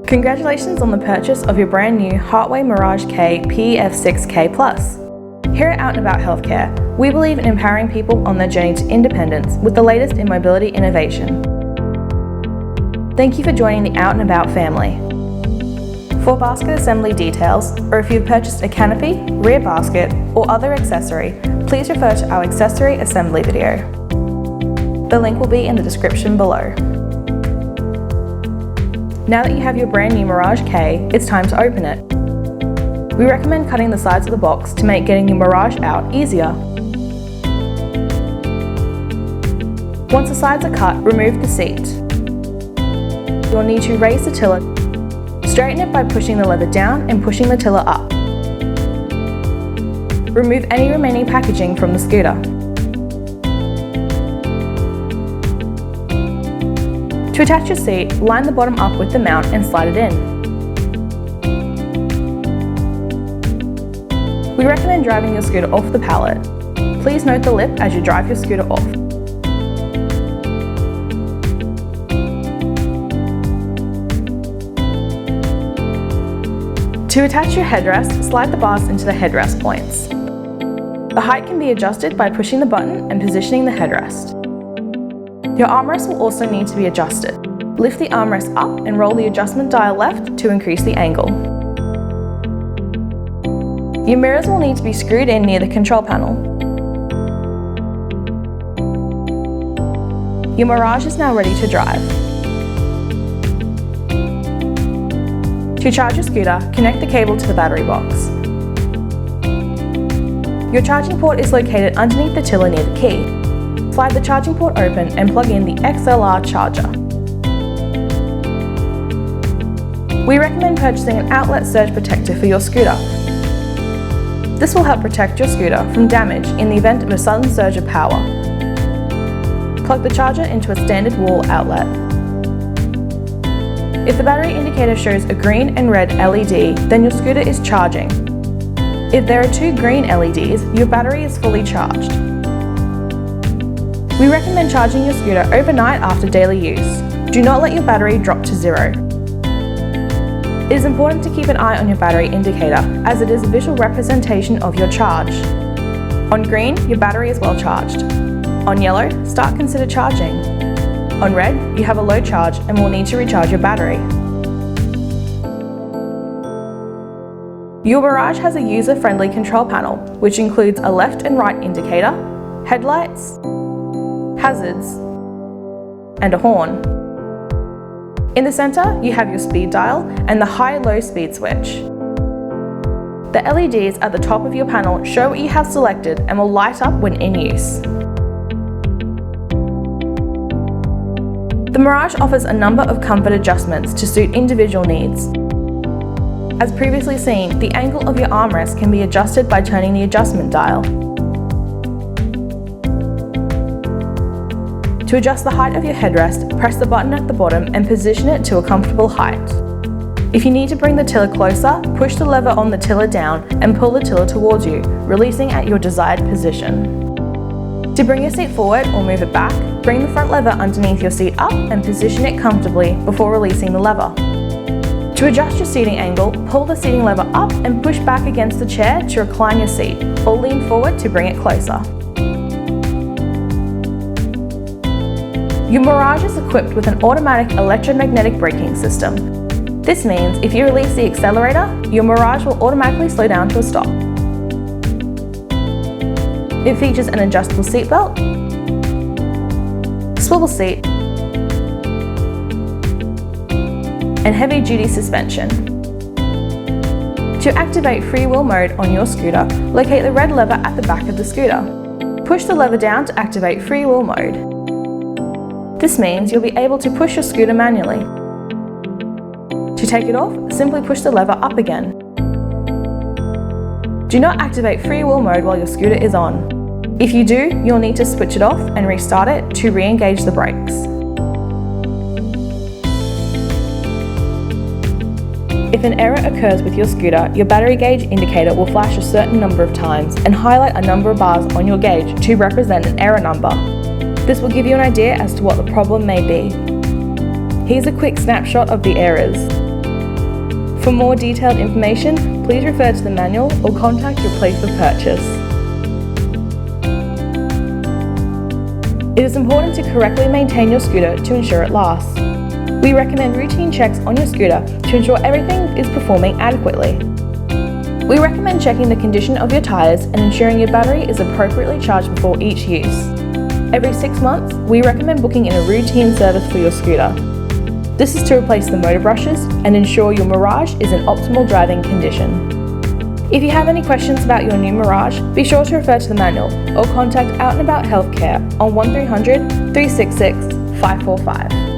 Congratulations on the purchase of your brand new Heartway Mirage K PF6K Plus. Here at Out and About Healthcare, we believe in empowering people on their journey to independence with the latest in mobility innovation. Thank you for joining the Out and About family. For basket assembly details, or if you've purchased a canopy, rear basket, or other accessory, please refer to our accessory assembly video. The link will be in the description below. Now that you have your brand new Mirage K, it's time to open it. We recommend cutting the sides of the box to make getting your Mirage out easier. Once the sides are cut, remove the seat. You'll need to raise the tiller. Straighten it by pushing the lever down and pushing the tiller up. Remove any remaining packaging from the scooter. To attach your seat, line the bottom up with the mount and slide it in. We recommend driving your scooter off the pallet. Please note the lip as you drive your scooter off. To attach your headrest, slide the bars into the headrest points. The height can be adjusted by pushing the button and positioning the headrest. Your armrest will also need to be adjusted. Lift the armrest up and roll the adjustment dial left to increase the angle. Your mirrors will need to be screwed in near the control panel. Your Mirage is now ready to drive. To charge your scooter, connect the cable to the battery box. Your charging port is located underneath the tiller near the key. Slide the charging port open and plug in the XLR charger. We recommend purchasing an outlet surge protector for your scooter. This will help protect your scooter from damage in the event of a sudden surge of power. Plug the charger into a standard wall outlet. If the battery indicator shows a green and red LED, then your scooter is charging. If there are two green LEDs, your battery is fully charged. We recommend charging your scooter overnight after daily use. Do not let your battery drop to zero. It is important to keep an eye on your battery indicator, as it is a visual representation of your charge. On green, your battery is well charged. On yellow, consider charging. On red, you have a low charge and will need to recharge your battery. Your Mirage has a user-friendly control panel, which includes a left and right indicator, headlights, hazards, and a horn. In the center, you have your speed dial and the high-low speed switch. The LEDs at the top of your panel show what you have selected and will light up when in use. The Mirage offers a number of comfort adjustments to suit individual needs. As previously seen, the angle of your armrest can be adjusted by turning the adjustment dial. To adjust the height of your headrest, press the button at the bottom and position it to a comfortable height. If you need to bring the tiller closer, push the lever on the tiller down and pull the tiller towards you, releasing at your desired position. To bring your seat forward or move it back, bring the front lever underneath your seat up and position it comfortably before releasing the lever. To adjust your seating angle, pull the seating lever up and push back against the chair to recline your seat, or lean forward to bring it closer. Your Mirage is equipped with an automatic electromagnetic braking system. This means if you release the accelerator, your Mirage will automatically slow down to a stop. It features an adjustable seat belt, swivel seat, and heavy-duty suspension. To activate Freewheel mode on your scooter, locate the red lever at the back of the scooter. Push the lever down to activate Freewheel mode. This means you'll be able to push your scooter manually. To take it off, simply push the lever up again. Do not activate Freewheel mode while your scooter is on. If you do, you'll need to switch it off and restart it to re-engage the brakes. If an error occurs with your scooter, your battery gauge indicator will flash a certain number of times and highlight a number of bars on your gauge to represent an error number. This will give you an idea as to what the problem may be. Here's a quick snapshot of the errors. For more detailed information, please refer to the manual or contact your place of purchase. It is important to correctly maintain your scooter to ensure it lasts. We recommend routine checks on your scooter to ensure everything is performing adequately. We recommend checking the condition of your tyres and ensuring your battery is appropriately charged before each use. Every 6 months, we recommend booking in a routine service for your scooter. This is to replace the motor brushes and ensure your Mirage is in optimal driving condition. If you have any questions about your new Mirage, be sure to refer to the manual or contact Out and About Healthcare on 1300 366 545.